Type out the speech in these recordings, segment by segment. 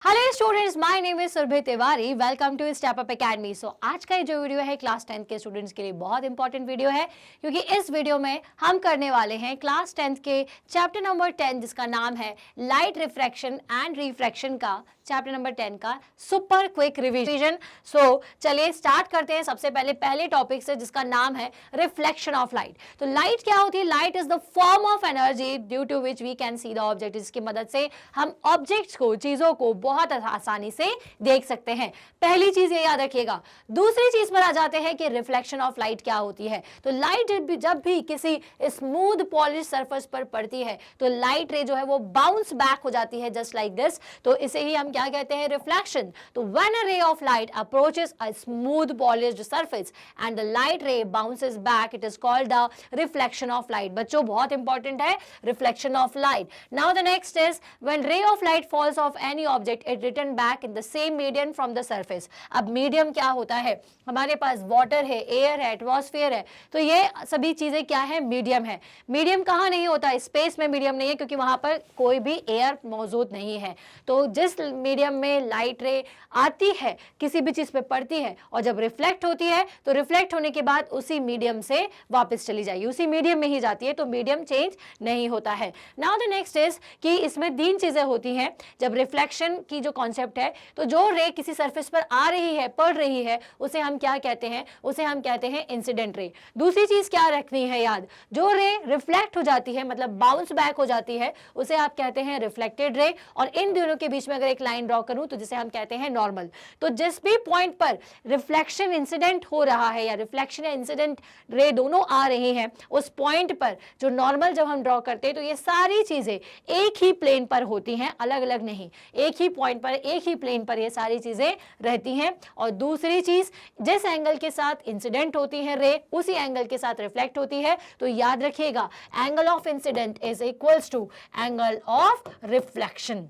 Hello students, my name is Surabhi Tiwari. Welcome to step up academy. So आज का ये जो वीडियो है क्लास 10 के स्टूडेंट्स के लिए बहुत इंपॉर्टेंट वीडियो है, क्योंकि इस वीडियो में हम करने वाले हैं क्लास 10 के चैप्टर नंबर 10 जिसका नाम है लाइट रिफ्रैक्शन एंड रिफ्रैक्शन का चैप्टर नंबर 10 का सुपर क्विक रिवीजन। सो चलिए स्टार्ट करते हैं सबसे पहले टॉपिक से, जिसका नाम है रिफ्लेक्शन ऑफ लाइट। तो लाइट क्या होती है? Light is the form of energy due to which we can see the object, जिसकी मदद से हम ऑब्जेक्ट्स को, चीजों को बहुत आसानी से देख सकते हैं। पहली चीज ये याद रखिएगा। दूसरी चीज पर आ जाते हैं कि रिफ्लेक्शन ऑफ लाइट क्या होती है। तो लाइट जब भी किसी स्मूथ पॉलिश सरफेस पर पड़ती है तो लाइट रे जो है वो बाउंस बैक हो जाती है, जस्ट लाइक दिस। तो इसे ही हम क्या कहते हैं? रिफ्लेक्शन। तो व्हेन अ रे of light approaches a smooth polished surface and the light रे bounces back, it is called the reflection of light. बच्चों बहुत इंपॉर्टेंट है reflection of light. Now the next is when रे of light falls of any object it return back in the same medium from the surface. अब medium क्या होता है? हमारे पास water है, एयर है, एटमॉस्फेयर है, तो ये सभी चीजें क्या है? मीडियम है। मीडियम कहाँ नहीं होता? स्पेस में मीडियम नहीं है, क्योंकि वहां पर कोई भी एयर मौजूद नहीं है। तो जिस मीडियम में लाइट रे आती है, किसी भी चीज पे पड़ती है, और जब रिफ्लेक्ट होती है तो रिफ्लेक्ट होने के बाद उसी मीडियम से वापस चली जाएगी, उसी मीडियम में ही जाती है, तो मीडियम चेंज नहीं होता है। नाउ द नेक्स्ट इज कि इसमें तीन चीजें होती हैं जब रिफ्लेक्शन की जो कॉन्सेप्ट है। तो जो रे किसी सरफेस पर आ रही है, पड़ रही है, उसे हम क्या कहते हैं? उसे हम कहते हैं इंसिडेंट रे। दूसरी चीज क्या रखनी है याद? जो रे रिफ्लेक्ट हो जाती है, मतलब बाउंस बैक हो जाती है, उसे आप कहते हैं रिफ्लेक्टेड रे। और इन दोनों के बीच में अगर एक लाइन ड्रॉ करूं तो जिसे हम कहते हैं नॉर्मल। तो जिस भी पॉइंट पर रिफ्लेक्शन इंसिडेंट हो रहा है, या रिफ्लेक्शन या इंसिडेंट रे दोनों आ रहे हैं, उस पॉइंट पर जो नॉर्मल जब हम ड्रॉ करते हैं तो ये सारी चीजें एक ही प्लेन पर होती हैं, अलग अलग नहीं। एक ही पॉइंट पर, एक ही प्लेन पर ये सारी चीजें रहती हैं। और दूसरी चीज, जिस एंगल के साथ इंसिडेंट होती है रे, उसी एंगल के साथ रिफ्लेक्ट होती है। तो याद रखिएगा, angle of incident is equals to angle of reflection.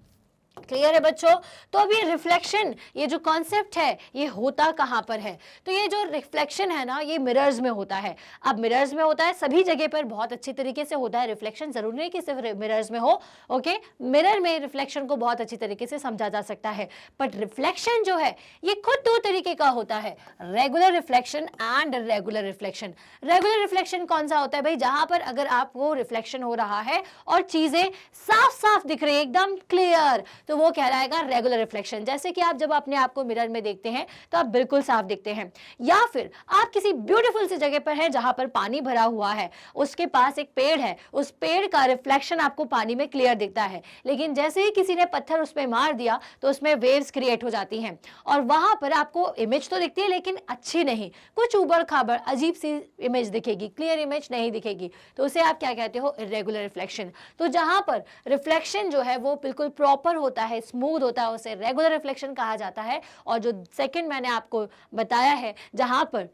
Clear है बच्चों? तो अभी रिफ्लेक्शन, ये जो कॉन्सेप्ट है, ये होता कहां पर है? तो ये जो रिफ्लेक्शन है ना, ये मिरर्स में होता है। अब मिरर्स में होता है, सभी जगह पर बहुत अच्छी तरीके से होता है रिफ्लेक्शन, जरूरी नहीं कि सिर्फ मिरर्स में हो। ओके, मिरर में रिफ्लेक्शन को बहुत अच्छी तरीके से समझा जा सकता है। बट रिफ्लेक्शन जो है ये खुद दो तरीके का होता है, regular reflection and regular reflection. Regular reflection कौन सा होता है भाई? जहां पर अगर आपको रिफ्लेक्शन हो रहा है और चीजें साफ साफ दिख रही है, एकदम क्लियर, तो वो कहलाएगा रेगुलर रिफ्लेक्शन। जैसे कि आप जब अपने आप को मिरर में देखते हैं तो आप बिल्कुल साफ दिखते हैं। या फिर आप किसी ब्यूटीफुल सी जगह पर हैं जहां पर पानी भरा हुआ है, उसके पास एक पेड़ है, उस पेड़ का रिफ्लेक्शन आपको पानी में क्लियर दिखता है, लेकिन जैसे ही किसी ने पत्थर उस पर मार दिया तो उसमें वेव्स क्रिएट हो जाती हैं, और वहां पर आपको इमेज तो दिखती है लेकिन अच्छी नहीं, कुछ उबड़ खाबड़ अजीब सी इमेज दिखेगी, क्लियर इमेज नहीं दिखेगी। तो उसे आप क्या कहते हो? Irregular reflection. तो जहां पर रिफ्लेक्शन जो है वो बिल्कुल प्रॉपर होता है, स्मूथ होता है, उसे रेगुलर रिफ्लेक्शन कहा जाता है। और जो सेकंड मैंने आपको बताया है, जहां पर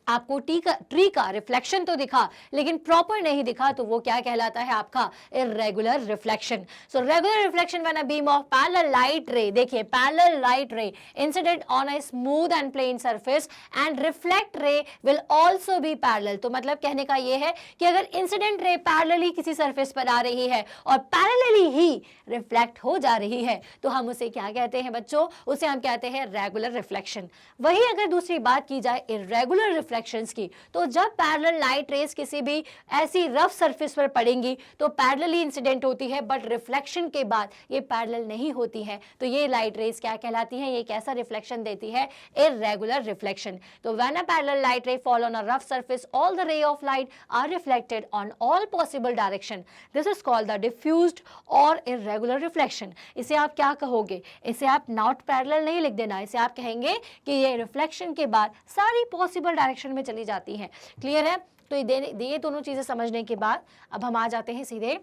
आपको ट्री का रिफ्लेक्शन तो दिखा लेकिन प्रॉपर नहीं दिखा, तो वो क्या कहलाता है? आपका irregular reflection. So regular reflection when a beam of parallel light ray, देखिए parallel light ray incident on a smooth and plane surface and reflect ray will also be parallel. तो मतलब कहने का ये है कि अगर इंसिडेंट रे पैरेलली किसी सरफेस पर आ रही है और पैरेलली ही रिफ्लेक्ट हो जा रही है, तो हम उसे क्या कहते हैं बच्चों? उसे हम कहते हैं रेगुलर रिफ्लेक्शन। वही अगर दूसरी बात की जाए इर्रेगुलर रिफ्लेक्शंस की, तो जब पैरेलल लाइट रेज किसी भी ऐसी रफ सरफेस पर पड़ेंगी तो पैरेलली इंसिडेंट होती है, बट रिफ्लेक्शन के बाद ये पैरेलल नहीं होती है, तो ये लाइट रेज क्या कहलाती हैं? ये कैसा रिफ्लेक्शन देती है? Irregular reflection. तो when a parallel light ray fall on a rough surface, all the ray of light are reflected on all possible direction, this is called the diffused और irregular reflection. इसे आप क्या कहोगे? इसे आप नॉट पैरेलल नहीं लिख देना, इसे आप कहेंगे कि ये रिफ्लेक्शन के बाद सारी पॉसिबल डायरेक्शन में चली जाती हैं। क्लियर है? तो ये दोनों चीजें समझने के बाद अब हम आ जाते हैं सीधे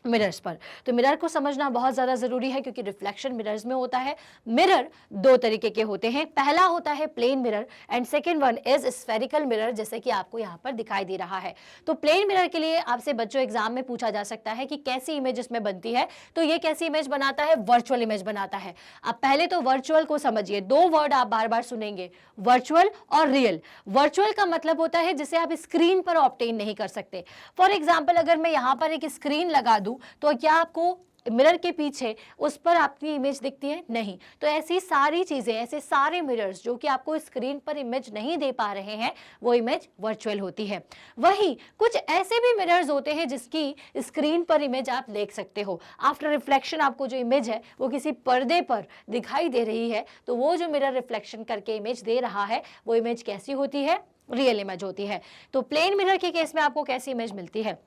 मिरर्स पर। तो मिरर को समझना बहुत ज़्यादा ज़रूरी है, क्योंकि रिफ्लेक्शन मिरर्स में होता है। मिरर दो तरीके के होते हैं, पहला होता है plane mirror and second one is spherical mirror, जैसे कि आपको यहाँ पर दिखाई दे रहा है। तो प्लेन मिरर के लिए आपसे बच्चों एग्जाम में पूछा जा सकता है कि कैसी इमेज इसमें बनती है। तो ये कैसी इमेज बनाता है? वर्चुअल इमेज बनाता है। अब पहले तो वर्चुअल को समझिए, दो वर्ड आप बार बार सुनेंगे, वर्चुअल और रियल। वर्चुअल का मतलब होता है जिसे आप स्क्रीन पर ऑब्टेन नहीं कर सकते। फॉर एग्जाम्पल अगर मैं यहाँ पर एक स्क्रीन लगा दूं तो क्या आपको मिरर के पीछे उस पर आपकी इमेज दिखती है? नहीं। तो ऐसी सारी चीजें, ऐसे सारे मिरर्स जो कि आपको स्क्रीन पर इमेज नहीं दे पा रहे हैं, वो इमेज वर्चुअल होती है। वहीं कुछ ऐसे भी मिरर्स होते हैं जिसकी स्क्रीन पर इमेज आप देख सकते हो। आफ्टर रिफ्लेक्शन आपको जो इमेज है वो किसी पर्दे पर दिखाई दे रही है, तो वो जो मिरर रिफ्लेक्शन करके इमेज दे रहा है वो इमेज कैसी होती है? रियल इमेज होती है। तो प्लेन मिरर के केस में आपको कैसी इमेज मिलती है?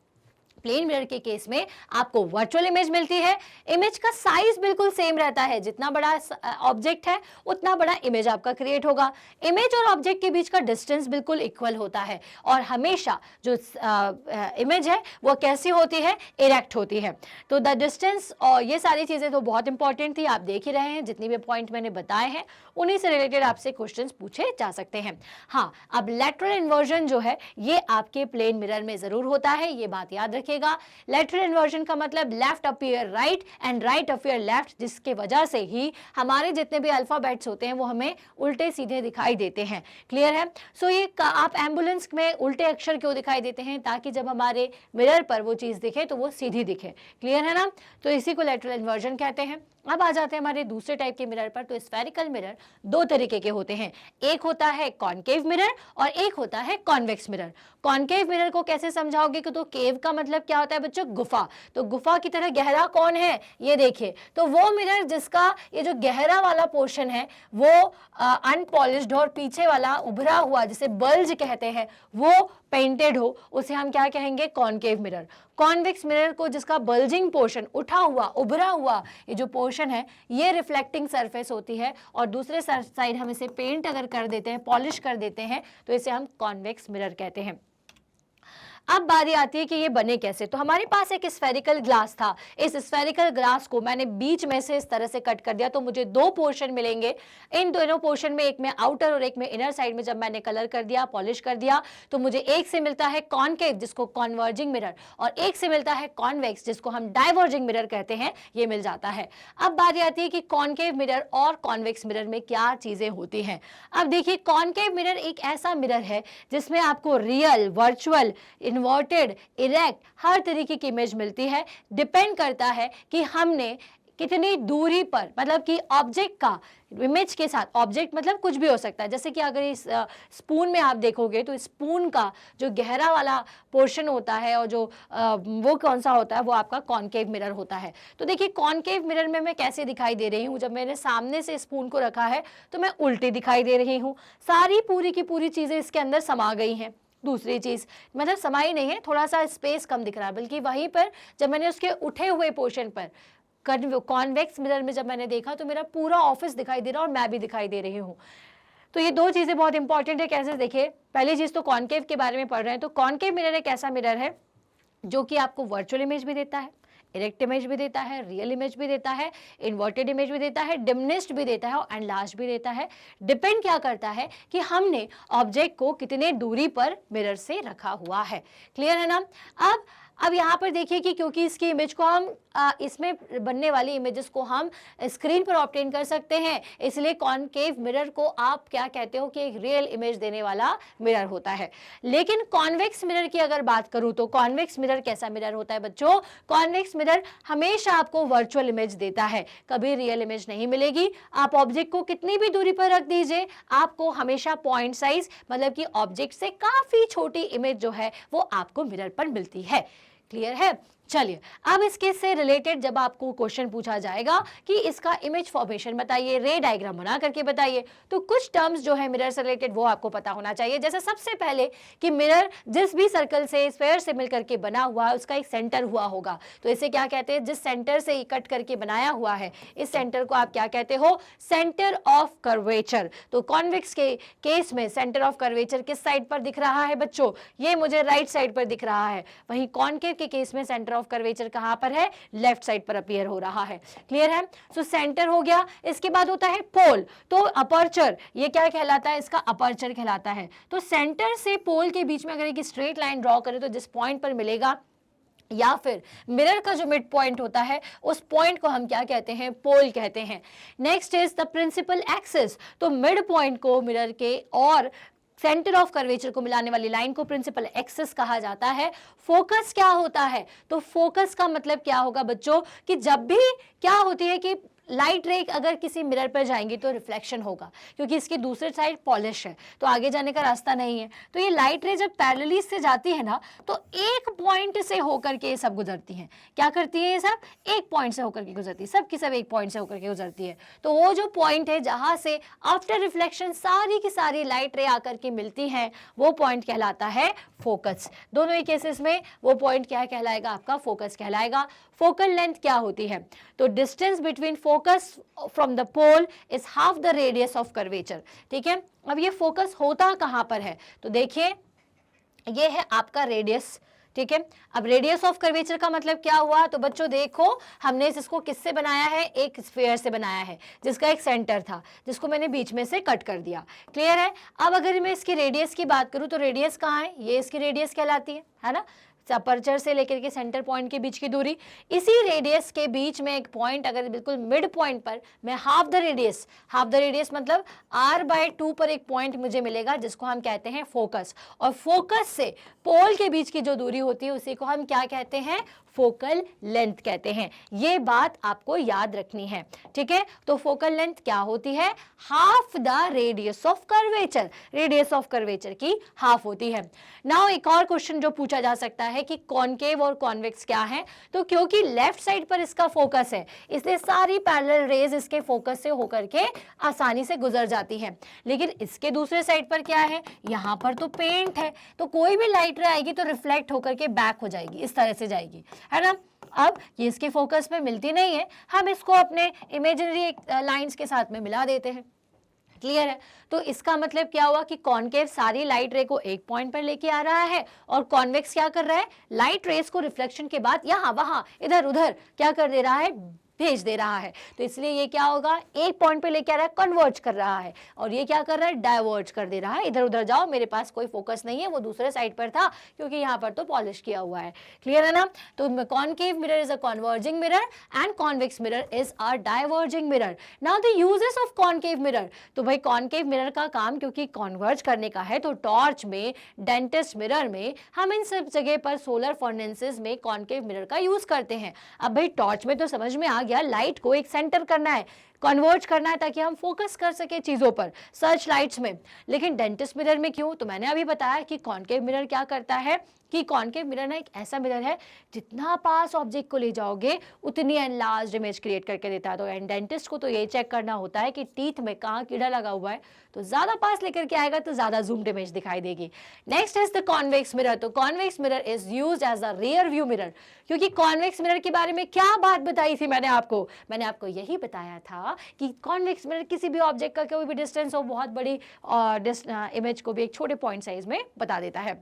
प्लेन मिरर के केस में आपको वर्चुअल इमेज मिलती है। इमेज का साइज बिल्कुल सेम रहता है, जितना बड़ा ऑब्जेक्ट है उतना बड़ा इमेज आपका क्रिएट होगा। इमेज और ऑब्जेक्ट के बीच का डिस्टेंस बिल्कुल इक्वल होता है और हमेशा जो इमेज है वो कैसी होती है? इरेक्ट होती है। तो द डिस्टेंस और ये सारी चीजें तो बहुत इंपॉर्टेंट थी, आप देख ही रहे हैं। जितनी भी पॉइंट मैंने बताए हैं उन्हीं से रिलेटेड आपसे क्वेश्चंस पूछे जा सकते हैं। हाँ, अब लैटरल इन्वर्जन जो है ये आपके प्लेन मिरर में जरूर होता है, ये बात याद रखिएगा। लैटरल इन्वर्जन का मतलब left appear right and right appear left, जिसके वजह से ही हमारे जितने भी अल्फाबेट्स होते हैं वो हमें उल्टे सीधे दिखाई देते हैं। क्लियर है? सो ये आप एम्बुलेंस में उल्टे अक्षर क्यों दिखाई देते हैं? ताकि जब हमारे मिरर पर वो चीज दिखे तो वो सीधी दिखे। क्लियर है ना? तो इसी को लैटरल इन्वर्जन कहते हैं। अब आ जाते हैं हमारे दूसरे टाइप के मिरर पर। तो स्फेरिकल मिरर दो तरीके के होते हैं, एक होता है कॉनकेव मिरर और एक होता है कॉन्वेक्स मिरर। कॉनकेव मिरर को कैसे समझाओगे कि तो केव का मतलब क्या होता है बच्चों? गुफा। तो गुफा की तरह गहरा कौन है? ये देखिए, तो वो मिरर जिसका ये जो गहरा वाला पोर्शन है वो अनपॉलिश्ड और पीछे वाला उभरा हुआ जिसे बल्ज कहते हैं वो पेंटेड हो, उसे हम क्या कहेंगे? Concave mirror. कॉन्वेक्स मिरर को जिसका बल्जिंग पोर्शन, उठा हुआ उभरा हुआ ये जो पोर्शन है ये रिफ्लेक्टिंग सरफेस होती है और दूसरे साइड हम इसे पेंट अगर कर देते हैं, पॉलिश कर देते हैं, तो इसे हम कॉन्वेक्स मिरर कहते हैं। अब बारी आती है कि ये बने कैसे। तो हमारे पास एक स्फेरिकल ग्लास था, इस स्फेरिकल ग्लास को मैंने बीच में से इस तरह से कट कर दिया तो मुझे दो पोर्शन मिलेंगे। इन दोनों पोर्शन में एक में आउटर और एक में इनर साइड में जब मैंने कलर कर दिया, पॉलिश कर दिया, तो मुझे एक से मिलता है कॉनकेव जिसको कॉन्वर्जिंग मिरर और एक से मिलता है कॉन्वेक्स जिसको हम डाइवर्जिंग मिरर कहते हैं, ये मिल जाता है। अब बारी आती है कि कॉनकेव मिरर और कॉन्वेक्स मिरर में क्या चीजें होती हैं। अब देखिए, कॉनकेव मिरर एक ऐसा मिरर है जिसमें आपको रियल, वर्चुअल, इन्वर्टेड, इरेक्ट हर तरीके की इमेज मिलती है। डिपेंड करता है कि हमने कितनी दूरी पर, मतलब कि ऑब्जेक्ट का इमेज के साथ, ऑब्जेक्ट मतलब कुछ भी हो सकता है। जैसे कि अगर इस स्पून में आप देखोगे तो स्पून का जो गहरा वाला पोर्शन होता है और जो वो कौन सा होता है, वो आपका कॉनकेव मिरर होता है। तो देखिए, कॉनकेव मिरर में मैं कैसे दिखाई दे रही हूँ, जब मैंने सामने से स्पून को रखा है तो मैं उल्टी दिखाई दे रही हूँ, सारी पूरी की पूरी चीजें इसके अंदर समा गई हैं। दूसरी चीज, मतलब समाई नहीं है, थोड़ा सा स्पेस कम दिख रहा है, बल्कि वहीं पर जब मैंने उसके उठे हुए पोर्शन पर कॉन्वेक्स मिरर में जब मैंने देखा तो मेरा पूरा ऑफिस दिखाई दे रहा और मैं भी दिखाई दे रही हूँ। तो ये दो चीजें बहुत इंपॉर्टेंट है। कैसे? देखिए, पहली चीज तो कॉनकेव के बारे में पढ़ रहे हैं, तो कॉनकेव मिरर एक ऐसा मिरर है जो कि आपको वर्चुअल इमेज भी देता है, इरेक्ट इमेज भी देता है, रियल इमेज भी देता है, इन्वर्टेड इमेज भी देता है, डिमिनिश्ड भी देता है और एनलार्ज भी देता है। डिपेंड क्या करता है कि हमने ऑब्जेक्ट को कितने दूरी पर मिरर से रखा हुआ है। क्लियर है ना? अब यहाँ पर देखिए कि क्योंकि इसकी इमेज को हम इसमें बनने वाली इमेजेस को हम स्क्रीन पर ऑब्टेन कर सकते हैं, इसलिए कॉनकेव मिरर को आप क्या कहते हो कि एक रियल इमेज देने वाला मिरर होता है। लेकिन कॉन्वेक्स मिरर की अगर बात करूं तो कॉन्वेक्स मिरर कैसा मिरर होता है बच्चों? कॉन्वेक्स मिरर हमेशा आपको वर्चुअल इमेज देता है, कभी रियल इमेज नहीं मिलेगी। आप ऑब्जेक्ट को कितनी भी दूरी पर रख दीजिए, आपको हमेशा पॉइंट साइज, मतलब कि ऑब्जेक्ट से काफी छोटी इमेज जो है वो आपको मिरर पर मिलती है। क्लियर है? चलिए, अब इसके से रिलेटेड जब आपको क्वेश्चन पूछा जाएगा कि इसका इमेज फॉर्मेशन बताइए, रे डायग्राम बना करके बताइए, तो कुछ टर्म्स जो है मिरर से रिलेटेड वो आपको पता होना चाहिए। जैसे सबसे पहले कि मिरर जिस भी सर्कल से, स्फेयर से मिलकर के बना हुआ है उसका एक सेंटर हुआ होगा, तो इसे क्या कहते हैं? जिस सेंटर से कट करके बनाया हुआ है इस सेंटर को आप क्या कहते हो? Centre of curvature. तो कॉन्वेक्स के केस में सेंटर ऑफ कर्वेचर किस साइड पर दिख रहा है बच्चों? ये मुझे राइट साइड पर दिख रहा है। वहीं कॉनकेव के केस में सेंटर ऑफ कर्वेचर कहां पर है? लेफ्ट साइड पर अपीयर हो रहा है। क्लियर है? सो सेंटर हो गया। इसके बाद होता है पोल, तो अपर्चर, ये क्या कहलाता है? इसका अपर्चर कहलाता है। तो सेंटर से पोल के बीच में अगर एक स्ट्रेट लाइन ड्रॉ करें तो जिस पॉइंट पर मिलेगा, या फिर मिरर का जो मिड पॉइंट होता है उस पॉइंट को हम क्या कहते हैं? पोल कहते हैं। Next is the principal axis, तो मिड पॉइंट को मिरर के और सेंटर ऑफ कर्वेचर को मिलाने वाली लाइन को प्रिंसिपल एक्सिस कहा जाता है। फोकस क्या होता है, तो फोकस का मतलब क्या होगा बच्चों कि जब भी क्या होती है कि लाइट रे अगर किसी मिरर पर जाएंगी तो रिफ्लेक्शन होगा, क्योंकि इसकी दूसरी साइड पॉलिश है तो आगे जाने का रास्ता नहीं है। तो ये लाइट रे जब पैरेलली से जाती है ना तो एक पॉइंट से होकर के ये सब गुजरती हैं। क्या करती है ये सब, एक पॉइंट से होकर के गुजरती है, सब की सब एक पॉइंट से होकर के गुजरती है। तो वो जो पॉइंट है जहां से आफ्टर रिफ्लेक्शन सारी की सारी लाइट रे आकर के मिलती हैं वो पॉइंट कहलाता है फोकस। दोनों ही केसेस में वो पॉइंट क्या कहलाएगा, आपका फोकस कहलाएगा। फोकल लेंथ क्या होती है, तो distance between focus from the pole is half the radius of curvature. ठीक है, अब ये फोकस होता कहां पर है, तो देखिए ये है आपका रेडियस। ठीक है, अब रेडियस ऑफ कर्वेचर का मतलब क्या हुआ, तो बच्चों देखो हमने इसको किससे बनाया है, एक स्फीयर से बनाया है जिसका एक सेंटर था जिसको मैंने बीच में से कट कर दिया। क्लियर है। अब अगर मैं इसकी रेडियस की बात करूं तो रेडियस कहाँ है, ये इसकी रेडियस कहलाती है ना, अपर्चर से लेकर के सेंटर पॉइंट के बीच की दूरी। इसी रेडियस के बीच में एक पॉइंट अगर बिल्कुल मिड पॉइंट पर मैं हाफ द रेडियस मतलब r/2 पर एक पॉइंट मुझे मिलेगा जिसको हम कहते हैं फोकस। और फोकस से पोल के बीच की जो दूरी होती है उसी को हम क्या कहते हैं, फोकल लेंथ कहते हैं। ये बात आपको याद रखनी है। ठीक है, तो फोकल लेंथ क्या होती है, half the radius of curvature, radius of curvature की हाफ होती है। नाउ एक और क्वेश्चन जो पूछा जा सकता है कि कॉनकेव और कॉन्वेक्स क्या है, तो क्योंकि लेफ्ट साइड पर इसका फोकस है इसलिए सारी पैरेलल रेज इसके फोकस से होकर के आसानी से गुजर जाती है। लेकिन इसके दूसरे साइड पर क्या है, यहाँ पर तो पेंट है तो कोई भी लाइट रे आएगी तो रिफ्लेक्ट होकर के बैक हो जाएगी, इस तरह से जाएगी, है ना। अब ये इसके फोकस में मिलती नहीं है, हम इसको अपने इमेजिनरी लाइंस के साथ में मिला देते हैं। क्लियर है। तो इसका मतलब क्या हुआ कि कॉनकेव सारी लाइट रे को एक पॉइंट पर लेके आ रहा है और कॉन्वेक्स क्या कर रहा है, लाइट रेस को रिफ्लेक्शन के बाद यहाँ वहां इधर उधर क्या कर दे रहा है, भेज दे रहा है। तो इसलिए ये क्या होगा, एक पॉइंट पे लेके आ रहा है, कन्वर्ज कर रहा है, और ये क्या कर रहा है, डाइवर्ज कर दे रहा है, इधर उधर जाओ, मेरे पास कोई फोकस नहीं है, वो दूसरे साइड पर था क्योंकि यहाँ पर तो पॉलिश किया हुआ है। क्लियर है ना। तो concave mirror is a converging mirror and convex mirror is a diverging mirror. Now the uses of concave mirror, तो भाई कॉनकेव मिरर का काम क्योंकि कॉन्वर्ज करने का है तो टॉर्च में, डेंटिस्ट मिरर में, हम इन सब जगह पर सोलर फर्नेसेस में कॉनकेव मिरर का यूज करते हैं। अब भाई टॉर्च में तो समझ में आ गया, लाइट को एक सेंटर करना है, कन्वर्ज करना है ताकि हम फोकस कर सके चीजों पर, सर्च लाइट्स में। लेकिन डेंटिस्ट मिरर में क्यों, तो मैंने अभी बताया कि कॉनकेव मिरर क्या करता है कि कॉनकेव मिरर ना एक ऐसा मिरर है जितना पास ऑब्जेक्ट को ले जाओगे उतनी एनलार्ज्ड इमेज क्रिएट करके देता है। तो डेंटिस्ट को तो ये चेक करना होता है कि टीथ में कहाँ कीड़ा लगा हुआ है, तो ज्यादा पास लेकर के आएगा तो ज्यादा जूम्ड इमेज दिखाई देगी। Next is the convex mirror. तो convex mirror is used as a rear view mirror. क्योंकि कॉन्वेक्स मिरर के बारे में क्या बात बताई थी मैंने आपको यही बताया था कि कॉन्वेक्स मिरर किसी भी ऑब्जेक्ट का कोई भी डिस्टेंस हो, बहुत बड़ी इमेज को भी एक छोटे पॉइंट साइज में बता देता है।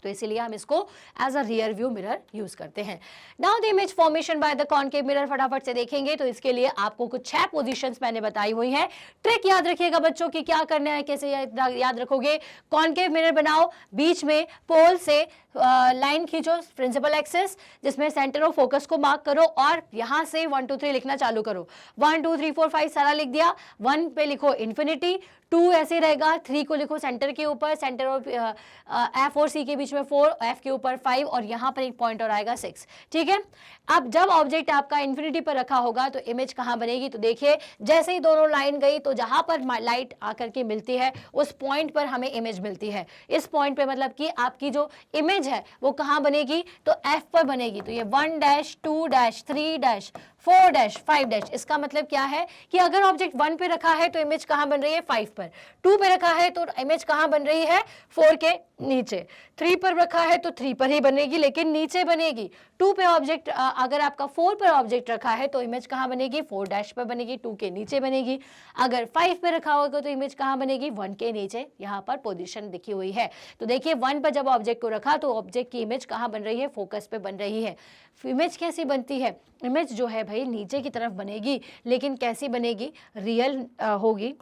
तो इसीलिए हम इसको as a rear view mirror use करते हैं। Now the image formation by the concave mirror फटाफट से देखेंगे। तो इसके लिए आपको कुछ 6 पोजीशंस मैंने बताई हुई है। ट्रिक याद रखिएगा बच्चों की, क्या करना है, कैसे याद रखोगे। कॉनकेव मिरर बनाओ, बीच में पोल से लाइन खींचो प्रिंसिपल एक्सिस, जिसमें सेंटर ऑफ फोकस को मार्क करो और यहां से 1 2 3 लिखना चालू करो। 1 2 3 4 5 सारा लिख दिया। 1 पे लिखो इन्फिनिटी, 2 ऐसे रहेगा, 3 को लिखो सेंटर के ऊपर, सेंटर ऑफ एफ और सी के बीच में 4, एफ के ऊपर 5 और यहाँ पर एक पॉइंट और आएगा 6। ठीक है। अब जब ऑब्जेक्ट आपका इन्फिनिटी पर रखा होगा तो इमेज कहाँ बनेगी, तो देखिए जैसे ही दोनों लाइन गई तो जहां पर लाइट आकर के मिलती है उस पॉइंट पर हमें इमेज मिलती है। इस पॉइंट पे मतलब कि आपकी जो इमेज है वो कहाँ बनेगी, तो एफ पर बनेगी। तो ये 1 dash 2 dash 3 dash 4 dash 5 dash. इसका मतलब क्या है कि अगर ऑब्जेक्ट 1 पे रखा है तो इमेज कहाँ बन रही है, 5 पर। 2 पे रखा है तो इमेज कहाँ बन रही है, 4 के नीचे। 3 पर रखा है तो 3 पर ही बनेगी लेकिन नीचे बनेगी। 2 पे ऑब्जेक्ट अगर आपका 4 पर ऑब्जेक्ट रखा है तो इमेज कहाँ बनेगी, 4 डैश पर बनेगी, 2 के नीचे बनेगी। अगर 5 पे रखा होगा तो इमेज कहाँ बनेगी, 1 के नीचे। यहाँ पर पोजीशन लिखी हुई है। तो देखिए 1 पर जब ऑब्जेक्ट को रखा तो ऑब्जेक्ट की इमेज कहाँ बन रही है, फोकस पे बन रही है। इमेज कैसी बनती है, इमेज जो है भाई नीचे की तरफ बनेगी, लेकिन कैसी बनेगी, रियल होगी,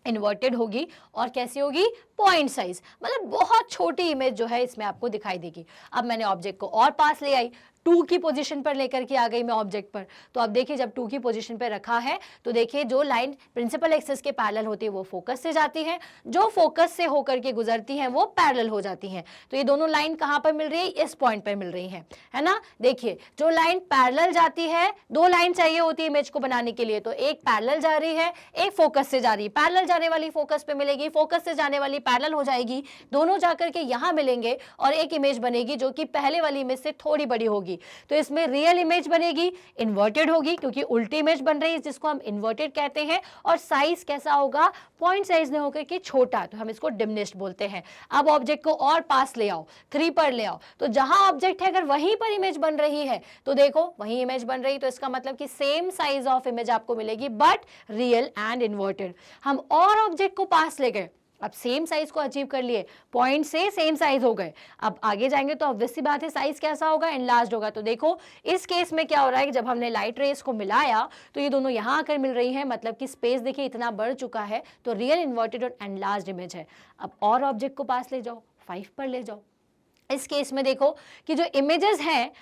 इन्वर्टेड होगी और कैसी होगी, पॉइंट साइज, मतलब बहुत छोटी इमेज जो है इसमें आपको दिखाई देगी। अब मैंने ऑब्जेक्ट को और पास ले आई, 2 की पोजीशन पर लेकर के आ गई मैं ऑब्जेक्ट पर। तो अब देखिए जब 2 की पोजीशन पर रखा है तो देखिए जो लाइन प्रिंसिपल एक्सिस के पैरेलल होती है वो फोकस से जाती है, जो फोकस से होकर के गुजरती है वो पैरेलल हो जाती है। तो ये दोनों लाइन कहां पर मिल रही है, इस पॉइंट पर मिल रही है ना। देखिए जो लाइन पैरेलल जाती है, 2 लाइन चाहिए होती है इमेज को बनाने के लिए, तो एक पैरेलल जा रही है, एक फोकस से जा रही है। पैरेलल जाने वाली फोकस पे मिलेगी, फोकस से जाने वाली पैरेलल हो जाएगी, दोनों जाकर के यहां मिलेंगे और एक इमेज बनेगी जो कि पहले वाली इमेज से थोड़ी बड़ी होगी। तो इसमें रियल इमेज बनेगी, इन्वर्टेड होगी क्योंकि उल्टी इमेज बन रही है जिसको हम इन्वर्टेड कहते हैं। और साइज कैसा होगा, पॉइंट साइज ने होकर के छोटा, तो हम इसको डिमिनिश्ड बोलते हैं। अब ऑब्जेक्ट को और पास ले आओ, 3 पर ले आओ, तो जहां ऑब्जेक्ट है अगर वहीं पर इमेज बन रही है तो देखो वहीं इमेज बन रही, तो इसका मतलब कि सेम साइज ऑफ इमेज आपको मिलेगी बट रियल एंड इन्वर्टेड। हम और ऑब्जेक्ट को पास ले गए, अब सेम साइज को अचीव कर लिए, पॉइंट से सेम साइज हो गए। अब आगे जाएंगे तो ऑब्वियस सी बात है साइज कैसा होगा, एनलार्ज्ड होगा। तो देखो इस केस में क्या हो रहा है कि जब हमने लाइट रेस को मिलाया तो ये दोनों यहाँ आकर मिल रही है, मतलब कि स्पेस देखिए इतना बढ़ चुका है, तो रियल, इन्वर्टेड और एनलार्ज्ड इमेज है। अब और ऑब्जेक्ट को पास ले जाओ, 5 पर ले जाओ। इस केस में देखो कि जो इमेजेस हैं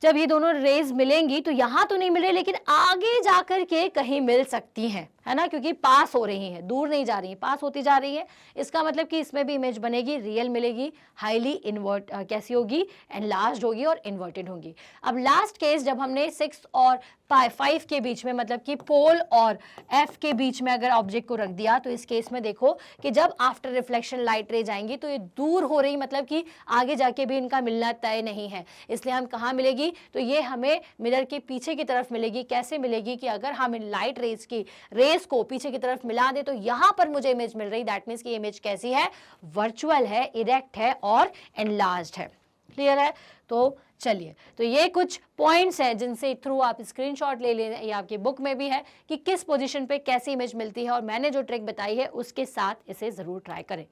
जब ये दोनों रेज मिलेंगी तो यहां तो नहीं मिल रही लेकिन आगे जाकर के कहीं मिल सकती हैं, है ना, क्योंकि पास हो रही हैं, दूर नहीं जा रही हैं, पास होती जा रही है। इसका मतलब कि इसमें भी इमेज बनेगी, रियल मिलेगी, हाईली इन्वर्ट कैसी होगी, एनलार्ज्ड होगी और इन्वर्टेड होगी। अब लास्ट केस जब हमने 6 और 5 के बीच में, मतलब कि पोल और एफ के बीच में अगर ऑब्जेक्ट को रख दिया, तो इस केस में देखो कि जब आफ्टर रिफ्लेक्शन लाइट रे जाएंगी तो ये दूर हो रही, मतलब कि आगे जाके भी इनका मिलना तय नहीं है। इसलिए हम कहाँ मिलेगी, तो ये हमें मिरर के पीछे की तरफ मिलेगी। कैसे मिलेगी कि अगर हम इन लाइट रेज की रेस को पीछे की तरफ मिला दे तो यहां पर मुझे इमेज मिल रही, दैट मींस कि इमेज कैसी है, वर्चुअल है, इरेक्ट है और एनलार्ज्ड है। क्लियर है। तो चलिए, तो ये कुछ पॉइंट्स हैं जिनसे थ्रू आप स्क्रीनशॉट ले लें, ये आपकी बुक में भी है कि किस पोजीशन पे कैसी इमेज मिलती है, और मैंने जो ट्रिक बताई है उसके साथ इसे जरूर ट्राई करें।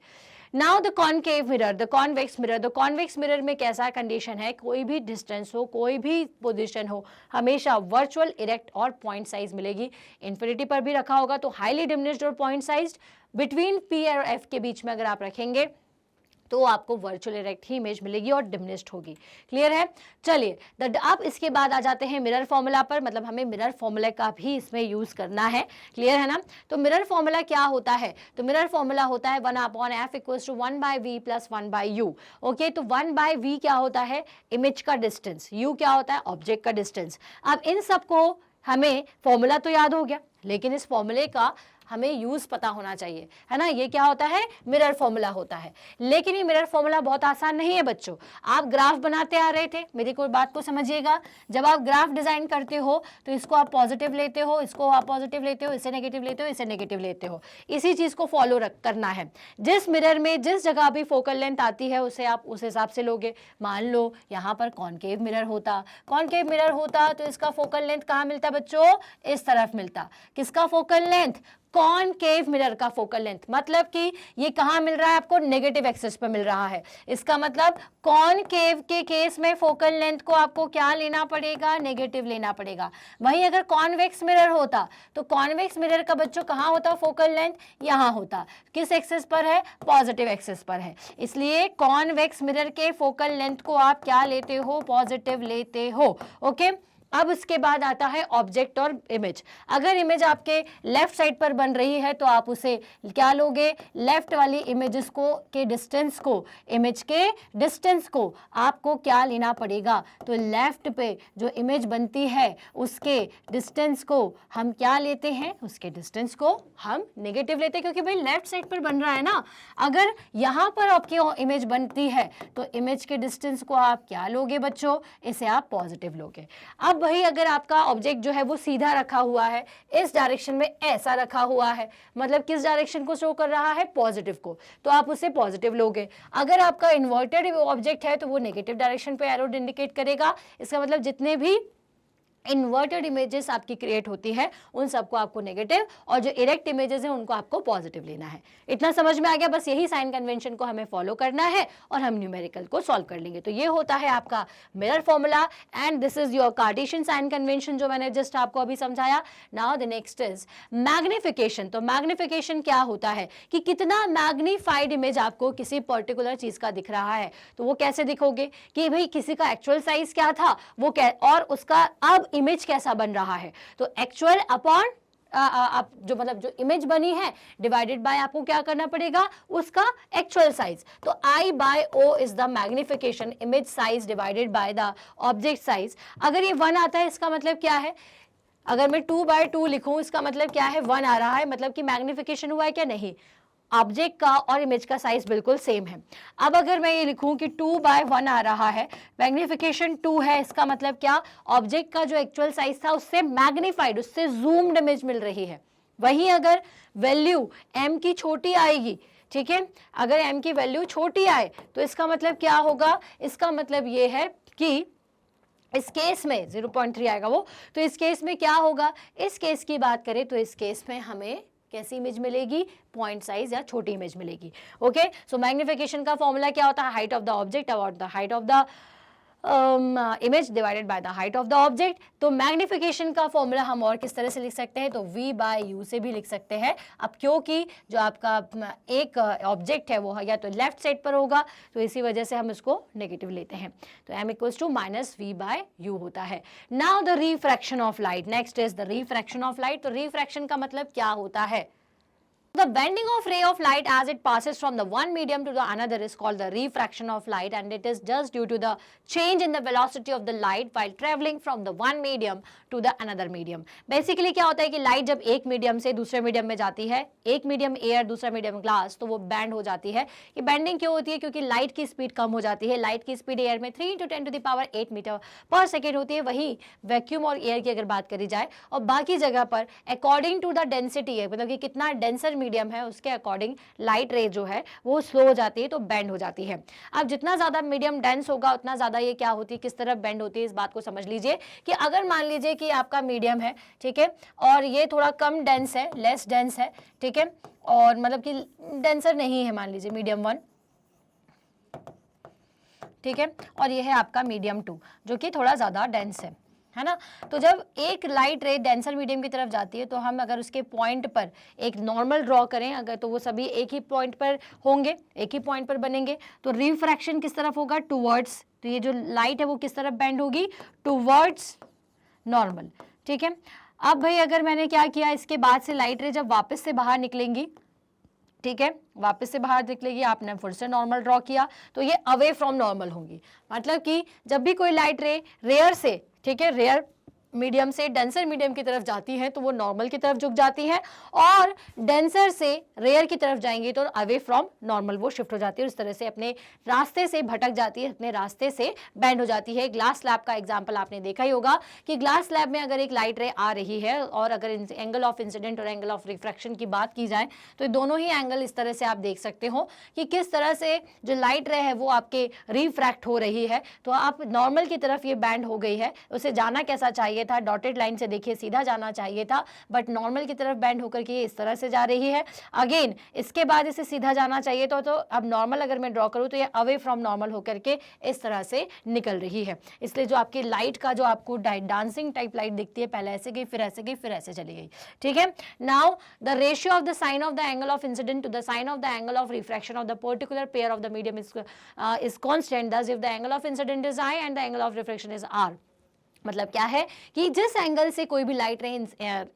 Now the concave mirror, the convex mirror. The convex mirror में कैसा कंडीशन है, कोई भी डिस्टेंस हो, कोई भी पोजीशन हो, हमेशा वर्चुअल, इरेक्ट और पॉइंट साइज मिलेगी। इन्फिनिटी पर भी रखा होगा तो हाईली डिमिनिश्ड और पॉइंट साइज्ड। बिटवीन पी और एफ के बीच में अगर आप रखेंगे तो आपको वर्चुअल इरेक्ट ही इमेज मिलेगी और डिमिनिश्ड होगी। क्लियर है। चलिए अब इसके बाद आ जाते हैं मिरर फॉर्मूला पर, मतलब हमें मिरर फॉर्मूला का भी इसमें यूज करना है। क्लियर है ना। तो मिरर फॉर्मूला क्या होता है, तो मिरर फॉर्मूला होता है 1/f = 1/v + 1/u। ओके, तो 1/v क्या होता है, इमेज का डिस्टेंस, u क्या होता है, ऑब्जेक्ट का डिस्टेंस। अब इन सबको हमें फॉर्मूला तो याद हो गया, लेकिन इस फॉर्मूले का हमें यूज पता होना चाहिए, है ना। ये क्या होता है, मिरर फॉर्मूला होता है। लेकिन ये मिरर फॉर्मूला बहुत आसान नहीं है बच्चों। आप ग्राफ बनाते आ रहे थे, मेरी कोई बात को समझिएगा, जब आप ग्राफ डिजाइन करते हो तो इसको आप पॉजिटिव लेते हो, इसको आप पॉजिटिव लेते हो, इसे नेगेटिव लेते हो, इसे नेगेटिव लेते हो। इसी चीज को फॉलो करना है। जिस मिरर में जिस जगह भी फोकल लेंथ आती है उसे आप उस हिसाब से लोगे। मान लो यहाँ पर कॉनकेव मिरर होता, कॉनकेव मिरर होता तो इसका फोकल लेंथ कहाँ मिलता बच्चों, इस तरफ मिलता। किसका फोकल लेंथ, कॉनकेव मिरर का फोकल लेंथ। मतलब कि ये कहां मिल रहा है आपको, नेगेटिव एक्सिस पर मिल रहा है। इसका मतलब कॉनकेव के केस में फोकल लेंथ को आपको क्या लेना पड़ेगा, नेगेटिव लेना पड़ेगा। वहीं अगर कॉन्वेक्स मिरर होता तो कॉन्वेक्स मिरर का बच्चों कहां होता फोकल लेंथ, यहां होता। किस एक्सिस पर है, पॉजिटिव एक्सिस पर है। इसलिए कॉन्वेक्स मिरर के फोकल लेंथ को आप क्या लेते हो, पॉजिटिव लेते हो। ओके। अब उसके बाद आता है ऑब्जेक्ट और इमेज। अगर इमेज आपके लेफ्ट साइड पर बन रही है तो आप उसे क्या लोगे, लेफ्ट वाली इमेजेस को के डिस्टेंस को, इमेज के डिस्टेंस को आपको क्या लेना पड़ेगा, तो लेफ्ट पे जो इमेज बनती है उसके डिस्टेंस को हम क्या लेते हैं, उसके डिस्टेंस को हम नेगेटिव लेते हैं, क्योंकि भाई लेफ्ट साइड पर बन रहा है ना। अगर यहाँ पर आपकी इमेज बनती है तो इमेज के डिस्टेंस को आप क्या लोगे बच्चों, इसे आप पॉजिटिव लोगे। अब वही अगर आपका ऑब्जेक्ट जो है वो सीधा रखा हुआ है, इस डायरेक्शन में ऐसा रखा हुआ है, मतलब किस डायरेक्शन को शो कर रहा है, पॉजिटिव को, तो आप उसे पॉजिटिव लोगे। अगर आपका इन्वर्टेड ऑब्जेक्ट है तो वो नेगेटिव डायरेक्शन पे एरो इंडिकेट करेगा। इसका मतलब जितने भी इन्वर्टेड इमेजेस आपकी क्रिएट होती है उन सबको आपको नेगेटिव, और जो इरेक्ट इमेजेस हैं उनको आपको पॉजिटिव लेना है। इतना समझ में आ गया? बस यही साइन कन्वेंशन को हमें फॉलो करना है और हम न्यूमेरिकल को सॉल्व कर लेंगे। तो ये होता है आपका mirror formula and this is your Cartesian sign convention जो मैंने जस्ट आपको अभी समझाया। Now the next is magnification. तो मैग्निफिकेशन क्या होता है कि कितना मैग्नीफाइड इमेज आपको किसी पर्टिकुलर चीज का दिख रहा है। तो वो कैसे दिखोगे कि भाई किसी का एक्चुअल साइज क्या था वो और उसका अब इमेज कैसा बन रहा है। तो एक्चुअल अपॉन आप जो मतलब जो इमेज बनी है डिवाइडेड बाय आपको क्या करना पड़ेगा, उसका एक्चुअल साइज। तो I by O is the magnification, image size divided by the object size. अगर ये 1 आता है इसका मतलब क्या है, अगर मैं 2/2 लिखूं इसका मतलब क्या है, 1 आ रहा है, मतलब कि मैग्निफिकेशन हुआ है क्या, नहीं। ऑब्जेक्ट का और इमेज का साइज बिल्कुल सेम है। अब अगर मैं ये लिखूं कि 2/1 आ रहा है, मैग्निफिकेशन 2 है, इसका मतलब क्या, ऑब्जेक्ट का जो एक्चुअल साइज था उससे मैग्नीफाइड, उससे जूम्ड इमेज मिल रही है। वहीं अगर वैल्यू m की छोटी आएगी, ठीक है, अगर m की वैल्यू छोटी आए तो इसका मतलब क्या होगा, इसका मतलब ये है कि इस केस में 0.3 आएगा वो। तो इस केस में क्या होगा, इस केस की बात करें तो इस केस में हमें कैसी इमेज मिलेगी, पॉइंट साइज या छोटी इमेज मिलेगी। ओके, सो मैग्निफिकेशन का फॉर्मूला क्या होता है, height of the object about the height of the image divided by the height of the object. तो मैग्निफिकेशन का फॉर्मूला हम और किस तरह से लिख सकते हैं, तो V/U से भी लिख सकते हैं। अब क्योंकि जो आपका एक ऑब्जेक्ट है वो या तो लेफ्ट साइड पर होगा तो इसी वजह से हम इसको नेगेटिव लेते हैं। तो m इक्वल्स टू -V/U होता है। Now the refraction of light, next is the refraction of light. तो रिफ्रैक्शन का मतलब क्या होता है, the bending of ray of light as it passes from the one medium to the another is called the refraction of light, and it is just due to the change in the velocity of the light while traveling from the one medium to the another medium। Basically क्या होता है कि light जब एक medium से दूसरे medium में जाती है, एक मीडियम एयर दूसरा मीडियम ग्लास, तो वो बैंड हो जाती है। ये बैंडिंग क्यों होती है, क्योंकि लाइट की स्पीड कम हो जाती है। लाइट की स्पीड एयर में 3 × 10⁸ मीटर पर सेकेंड होती है, वही वैक्यूम और एयर की अगर बात करी जाए और बाकी जगह पर अकॉर्डिंग टू द डेंसिटी है, मतलब कि कितना डेंसर मीडियम है उसके अकॉर्डिंग लाइट रे जो है वो स्लो हो जाती है, तो बेंड हो जाती है। अब जितना ज्यादा मीडियम डेंस होगा उतना ज्यादा ये क्या होती है, किस तरह बेंड होती है, इस बात को समझ लीजिए कि अगर मान लीजिए कि आपका मीडियम है, ठीक है, और ये थोड़ा कम डेंस है, लेस डेंस है, ठीक है, और मतलब कि डेंसर नहीं है, मान लीजिए मीडियम 1, ठीक है, और ये है आपका मीडियम 2 जो कि थोड़ा ज्यादा डेंस है ना। तो जब एक लाइट रे डेंसर मीडियम की तरफ जाती है तो हम अगर उसके पॉइंट पर एक नॉर्मल ड्रॉ करें अगर, तो वो सभी एक ही पॉइंट पर होंगे, एक ही पॉइंट पर बनेंगे। तो रिफ्रैक्शन किस तरफ होगा, टुवर्ड्स। तो ये जो लाइट है वो किस तरफ बेंड होगी, टुवर्ड्स नॉर्मल, ठीक है। अब भाई अगर मैंने क्या किया, इसके बाद से लाइट रे जब वापस से बाहर निकलेंगी, ठीक है, वापस से बाहर निकलेगी, आपने फिर से नॉर्मल ड्रॉ किया तो ये अवे फ्रॉम नॉर्मल होंगी। मतलब कि जब भी कोई लाइट रे रेयर से, ठीक है, रेयर मीडियम से डेंसर मीडियम की तरफ जाती है तो वो नॉर्मल की तरफ झुक जाती है, और डेंसर से रेयर की तरफ जाएंगी तो अवे फ्रॉम नॉर्मल वो शिफ्ट हो जाती है, इस तरह से अपने रास्ते से भटक जाती है, अपने रास्ते से बेंड हो जाती है। ग्लास स्लैब का एग्जांपल आपने देखा ही होगा कि ग्लास स्लैब में अगर एक लाइट रे आ रही है और अगर एंगल ऑफ इंसिडेंट और एंगल ऑफ रिफ्रैक्शन की बात की जाए तो दोनों ही एंगल इस तरह से आप देख सकते हो कि किस तरह से जो लाइट रे है वो आपके रिफ्रैक्ट हो रही है। तो आप नॉर्मल की तरफ ये बैंड हो गई है, उसे जाना कैसा चाहिए था, डॉटेड लाइन से देखिए सीधा जाना चाहिए था, बट नॉर्मल की तरफ बैंड होकर के इस तरह से जा रही है। अगेन इसके बाद इसे सीधा जाना चाहिए तो अब नॉर्मल अगर मैं ड्रॉ करूं तो ये अवे फ्रॉम नॉर्मल होकर के इस तरह से निकल रही है। इसलिए जो आपकी लाइट का जो आपको डांसिंग टाइप लाइट दिखती है, पहले ऐसे गई फिर ऐसे गई फिर ऐसे चली गई, ठीक है। Now the ratio of the sine of the angle of incident to the sine of the angle of refraction of the particular pair of the medium is constant, thus if the angle of incident is I and the angle of refraction is R। मतलब क्या है कि जिस angle से कोई भी light ray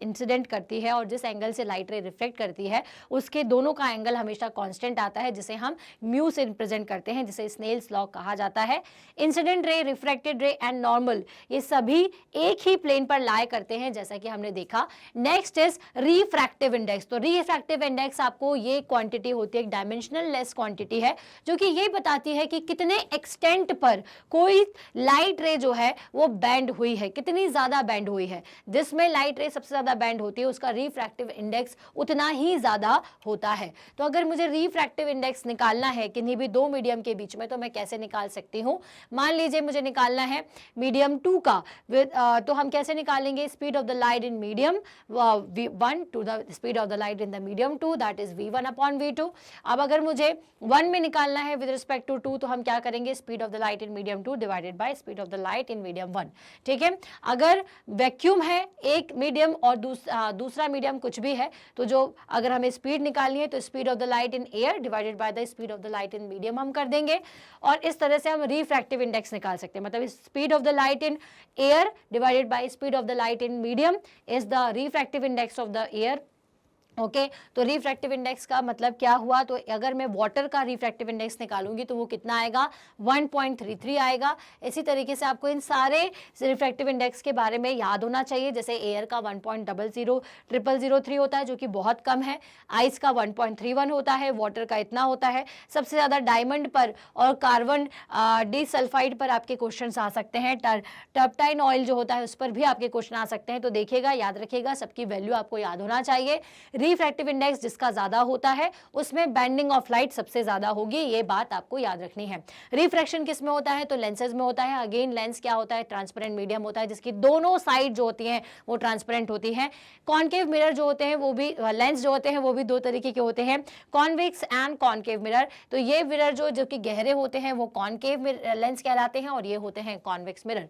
incident करती है और जिस एंगल से लाइट रे रिफ्लेक्ट करती है उसके दोनों का एंगल हमेशा कांस्टेंट आता है, जिसे हम म्यू से रिप्रेजेंट करते हैं, जिसे स्नेल्स लॉ कहा जाता है। इंसिडेंट रे, रिफ्रैक्टेड रे एंड नॉर्मल ये सभी एक ही प्लेन पर लाए करते हैं, जैसा कि हमने देखा। Next is refractive index. तो रिफ्रैक्टिव इंडेक्स आपको ये क्वांटिटी होती है, एक डायमेंशनल लेस क्वांटिटी है, जो कि ये बताती है कि कितने एक्सटेंट पर कोई लाइट रे जो है वो बेंड हुई है, कितनी ज्यादा बेंड हुई है, जिसमें लाइट रे सबसे ज्यादा बेंड होती है उसका रिफ्रैक्टिव इंडेक्स उतना ही ज्यादा होता है। तो अगर मुझे रिफ्रैक्टिव इंडेक्स निकालना है किन्हीं भी दो मीडियम के बीच में तो मैं कैसे निकाल सकती हूँ? मान लीजिए मुझे निकालना है मीडियम 2 का, तो हम कैसे निकालेंगे? Speed of the light in medium 1 to the speed of the light in the medium 2, that is v1 upon v2। अब अगर मुझे 1 में निकालना है विद रिस्पेक्ट टू 2 तो हम क्या करेंगे? Speed of the light in medium 2 divided by speed of the light in medium 1। ठीक है, अगर वैक्यूम है एक मीडियम और दूसरा मीडियम कुछ भी है, तो जो अगर हमें स्पीड निकालनी है तो speed of the light in air divided by the speed of the light in medium हम कर देंगे, और इस तरह से हम रिफ्रैक्टिव इंडेक्स निकाल सकते हैं। मतलब speed of the light in air divided by speed of the light in medium is the refractive index of the air. Okay, तो रिफ्रैक्टिव इंडेक्स का मतलब क्या हुआ? तो अगर मैं वाटर का रिफ्रैक्टिव इंडेक्स निकालूंगी तो वो कितना आएगा? 1.33 आएगा। इसी तरीके से आपको इन सारे रिफ्रैक्टिव इंडेक्स के बारे में याद होना चाहिए। जैसे एयर का 1.00003 होता है जो कि बहुत कम है, आइस का 1.31 होता है, वाटर का इतना होता है। सबसे ज़्यादा डायमंड पर और कार्बन डिसल्फाइड पर आपके क्वेश्चन आ सकते हैं। टर्पटाइन ऑयल जो होता है उस पर भी आपके क्वेश्चन आ सकते हैं। तो देखिएगा, याद रखिएगा, सबकी वैल्यू आपको याद होना चाहिए। रिफ्रैक्टिव इंडेक्स जिसका ज्यादा होता है उसमें बेंडिंग ऑफ लाइट सबसे ज्यादा होगी, ये बात आपको याद रखनी है। रिफ्रैक्शन किस में होता है? तो लेंसेज में होता है। अगेन लेंस क्या होता है? ट्रांसपेरेंट मीडियम होता है जिसकी दोनों साइड जो होती हैं वो ट्रांसपेरेंट होती हैं। कॉनकेव मिरर जो होते हैं वो भी, लेंस जो होते हैं वो भी दो तरीके के होते हैं, कॉन्वेक्स एंड कॉनकेव मिरर। तो ये मिरर जो कि गहरे होते हैं वो कॉनकेव लेंस कहलाते हैं और ये होते हैं convex mirror.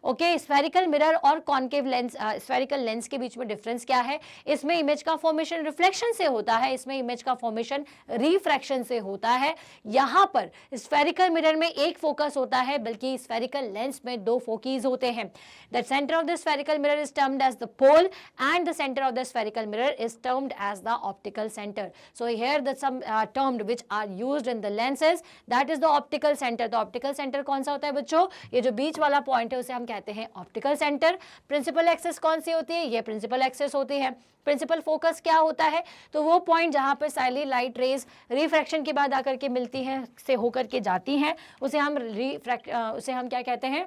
Okay, spherical mirror और कॉनकेव लेंस, स्फेरिकल लेंस के बीच में डिफरेंस क्या है? इसमें इमेज का फॉर्मेशन रिफ्लेक्शन से होता है, इसमें इमेज का फॉर्मेशन रिफ्रैक्शन से होता है। यहाँ पर स्फेरिकल मिरर में एक फोकस होता है, बल्कि स्फेरिकल लेंस में दो फोकीज होते हैं। The centre of the spherical mirror is termed as the pole and the centre of the spherical mirror is termed as the optical centre. So here the some termed which are used in the lenses, that is the optical centre. तो optical centre कौन सा होता है बच्चों? ये जो बीच वाला point है उसे हम कहते हैं ऑप्टिकल सेंटर। प्रिंसिपल एक्सिस कौन सी होती है? ये प्रिंसिपल एक्सिस होती है। प्रिंसिपल फोकस क्या होता है? तो वो पॉइंट जहां पर साइली लाइट रेज रिफ्रैक्शन के बाद आकर के मिलती हैं, से होकर के जाती हैं, उसे हम क्या कहते हैं?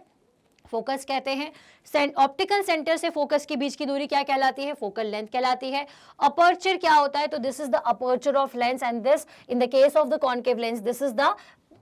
फोकस कहते हैं। ऑप्टिकल सेंटर से फोकस के बीच की दूरी क्या कहलाती है? फोकल लेंथ कहलाती है। अपर्चर क्या होता है? तो this is the aperture of lens and this in the case of the concave lens this is the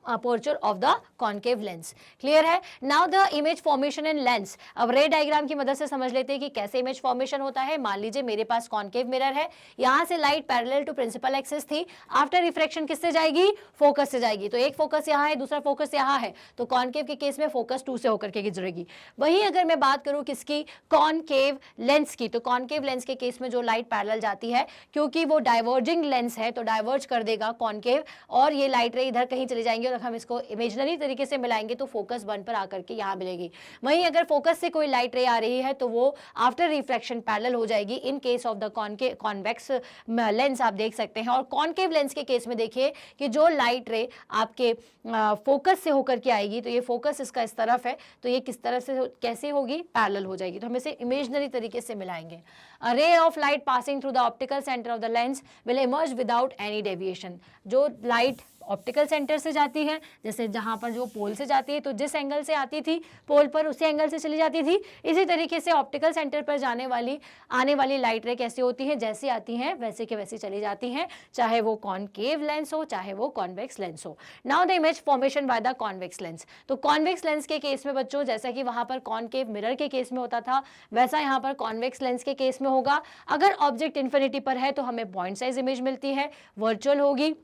aperture of the concave lens। Clear है? Now the image formation in lens. अब ray diagram की मदद से समझ लेते हैं कि कैसे इमेज फॉर्मेशन होता है। मान लीजिए मेरे पास कॉनकेव मिरर है, यहाँ से light parallel to principal axis थी, आफ्टर रिफ्रैक्शन किससे जाएगी? फोकस से जाएगी। तो एक फोकस यहाँ है, दूसरा फोकस यहाँ है, तो कॉनकेव के केस में फोकस 2 से होकर के गुजरेगी। वहीं अगर मैं बात करूँ किसकी? कॉनकेव लेंस की, तो कॉनकेव लेंस के केस में जो लाइट पैरेलल जाती है, क्योंकि वो डाइवर्जिंग लेंस है तो डाइवर्ज कर देगा कॉनकेव, और ये लाइट रे इधर कहीं चली जाएंगी और हम इसको इमेजिनरी तरीके से मिलाएंगे तो फोकस 1 पर आकर के यहाँ मिलेगी। वहीं अगर फोकस से कोई लाइट रे आ रही है तो वो आफ्टर रिफ्रैक्शन पैरेलल हो जाएगी in case of the convex lens, आप देख सकते हैं। और कॉनकेव लेंस के केस में देखिए कि जो लाइट रे आपके फोकस से होकर के आएगी, तो ये फोकस इसका इस तरफ है, तो ये किस तरह से कैसे होगी? पैरेलल हो जाएगी। तो हम इसे इमेजिनरी तरीके से मिलाएंगे। A ray of light passing through the optical center of the lens will emerge without any deviation। जो लाइट ऑप्टिकल सेंटर से जाती है, जैसे जहाँ पर जो पोल से जाती है, तो जिस एंगल से आती थी पोल पर उसी एंगल से चली जाती थी, इसी तरीके से ऑप्टिकल सेंटर पर आने वाली लाइट रे कैसी होती है? जैसी आती हैं वैसे के वैसी चली जाती हैं, चाहे वो कॉनकेव लेंस हो चाहे वो कॉन्वेक्स लेंस हो। Now the image formation by the convex lens. तो कॉन्वेक्स लेंस के केस में बच्चों, जैसा कि वहाँ पर कॉनकेव मिरर के केस में होता था, वैसा यहाँ पर कॉन्वेक्स लेंस के केस में होगा। अगर ऑब्जेक्ट इन्फिनिटी पर है तो हमें पॉइंट साइज इमेज मिलती है, वर्चुअल होगी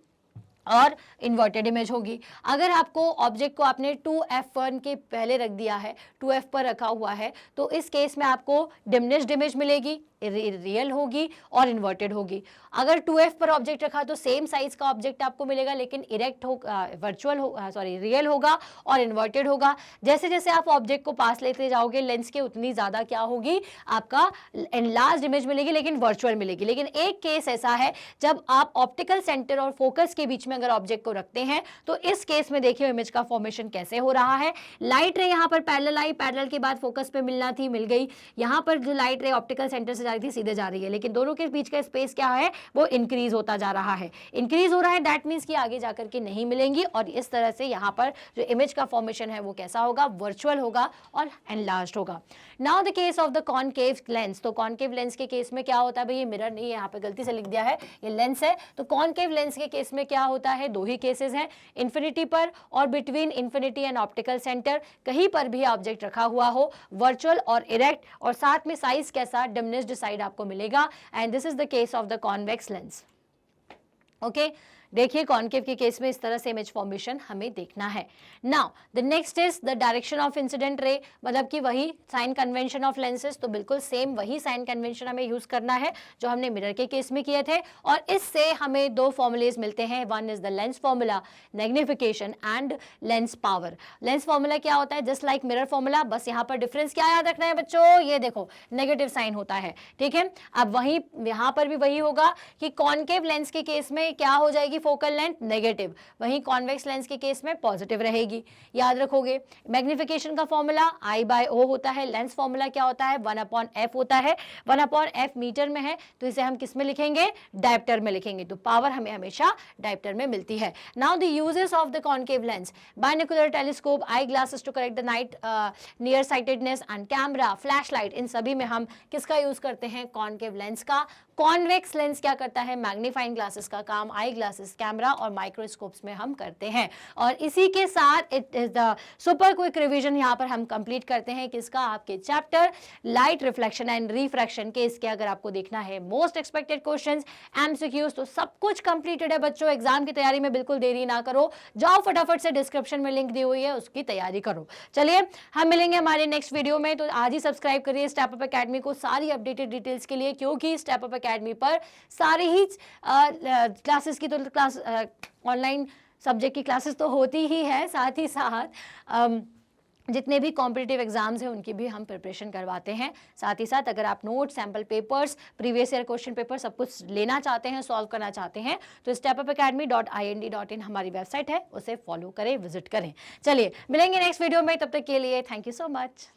और इन्वर्टेड इमेज होगी। अगर आपको ऑब्जेक्ट को आपने 2f1 के पहले रख दिया है, 2f पर रखा हुआ है, तो इस केस में आपको डिमिनिश्ड इमेज मिलेगी, रियल होगी और इन्वर्टेड होगी। अगर 2f पर ऑब्जेक्ट रखा तो सेम साइज का ऑब्जेक्ट आपको मिलेगा, लेकिन इरेक्ट होगा, रियल होगा और इन्वर्टेड होगा। जैसे जैसे आप ऑब्जेक्ट को पास लेते जाओगे लेंस के, उतनी ज़्यादा क्या होगी? आपका एनलार्ज्ड इमेज मिलेगी, लेकिन वर्चुअल मिलेगी। लेकिन एक केस ऐसा है जब आप ऑप्टिकल सेंटर और फोकस के बीच में अगर ऑब्जेक्ट को रखते हैं, तो इस केस में देखिए इमेज का फॉर्मेशन कैसे हो रहा है। लाइट रे यहाँ पर पैरेलल आई, पैरेलल के बाद फोकस पे मिलना थी, मिल गई। यहाँ पर जो लाइट रे ऑप्टिकल सेंटर से जा रही थी सीधे जा रही है, लेकिन दोनों के बीच का स्पेस क्या है, वो इंक्रीज होता जा रहा है। इंक्रीज हो रहा है दैट मीन्स कि आगे जाकर के नहीं मिलेंगी, और इस तरह से यहाँ पर जो इमेज का फॉर्मेशन है वो कैसा होगा, वर्चुअल होगा और एनलार्ज्ड होगा। Now the case of the concave lens, तो कॉनकेव लेंस के केस में क्या होता है भाई, ये मिरर नहीं है, यहाँ पे गलती से लिख दिया है, ये लेंस है। तो कॉनकेव लेंस के केस में क्या होता है, दो ही केसेस हैं, इन्फिनिटी पर और between infinity and optical centre, कहीं पर भी ऑब्जेक्ट रखा हुआ हो, वर्चुअल और इरेक्ट, और साथ में साइज कैसा, डिमिनिश्ड साइड आपको मिलेगा, and this is the case of the convex lens. Okay, देखिए कॉनकेव के केस में इस तरह से इमेज फॉर्मेशन हमें देखना है। Now the next is the direction of incident ray, मतलब कि वही साइन कन्वेंशन ऑफ लेंसेज, तो बिल्कुल सेम वही साइन कन्वेंशन हमें यूज करना है जो हमने मिरर के केस में किए थे, और इससे हमें दो फॉर्मूलेज मिलते हैं। One is the lens formula, magnification, and lens power. Lens formula क्या होता है, जस्ट लाइक मिरर फॉर्मूला, बस यहाँ पर डिफरेंस क्या याद रखना है बच्चों, ये देखो नेगेटिव साइन होता है, ठीक है। अब वही यहाँ पर भी वही होगा कि कॉनकेव लेंस के केस में क्या हो जाएगी, फोकल लेंथ नेगेटिव, वहीं कॉन्वेक्स लेंस के केस में पॉजिटिव रहेगी, याद रखोगे। मैग्निफिकेशन का फॉर्मूला I/O होता है, लेंस फॉर्मूला क्या होता है, 1/f होता है, 1/f मीटर में है, तो इसे हम किस में लिखेंगे, डायप्टर में लिखेंगे, तो पावर हमें हमेशा डायप्टर में मिलती है। Now the uses of the concave lens, binocular telescope, eye glasses to correct the night near sightedness, and camera, flash light, इन सभी में हम किसका यूज करते हैं, कॉनकेव लेंस का। कॉन्वेक्स लेंस क्या करता है, मैग्नीफाइंग ग्लासेस का काम आई ग्लासेस, कैमरा और माइक्रोस्कोप्स में हम करते हैं। और इसी के साथ it is the super quick revision यहाँ पर हम कंप्लीट करते हैं किसका, आपके chapter light reflection and refraction के। इसके अगर आपको देखना है मोस्ट एक्सपेक्टेड क्वेश्चंस, एमसीक्यूज, तो सब कुछ कंप्लीटेड है बच्चों। एग्जाम की तैयारी में बिल्कुल देरी ना करो, जाओ फटाफट से डिस्क्रिप्शन में लिंक दी हुई है, उसकी तैयारी करो। चलिए हम मिलेंगे हमारे नेक्स्ट वीडियो में, तो आज ही सब्सक्राइब करिए स्टेप अप एकेडमी को सारी अपडेटेड डिटेल्स के लिए, क्योंकि स्टेप अप एकेडमी पर सारी ही क्लासेस की, तो क्लास ऑनलाइन सब्जेक्ट की क्लासेस तो होती ही है, साथ ही साथ जितने भी कॉम्पिटिटिव एग्जाम्स हैं उनकी भी हम प्रिपरेशन करवाते हैं। साथ ही साथ अगर आप note, sample papers, previous year question paper सब कुछ लेना चाहते हैं, सॉल्व करना चाहते हैं, तो stepupacademy.ind.in हमारी वेबसाइट है, उसे फॉलो करें, विजिट करें। चलिए मिलेंगे नेक्स्ट वीडियो में, तब तक के लिए थैंक यू सो मच।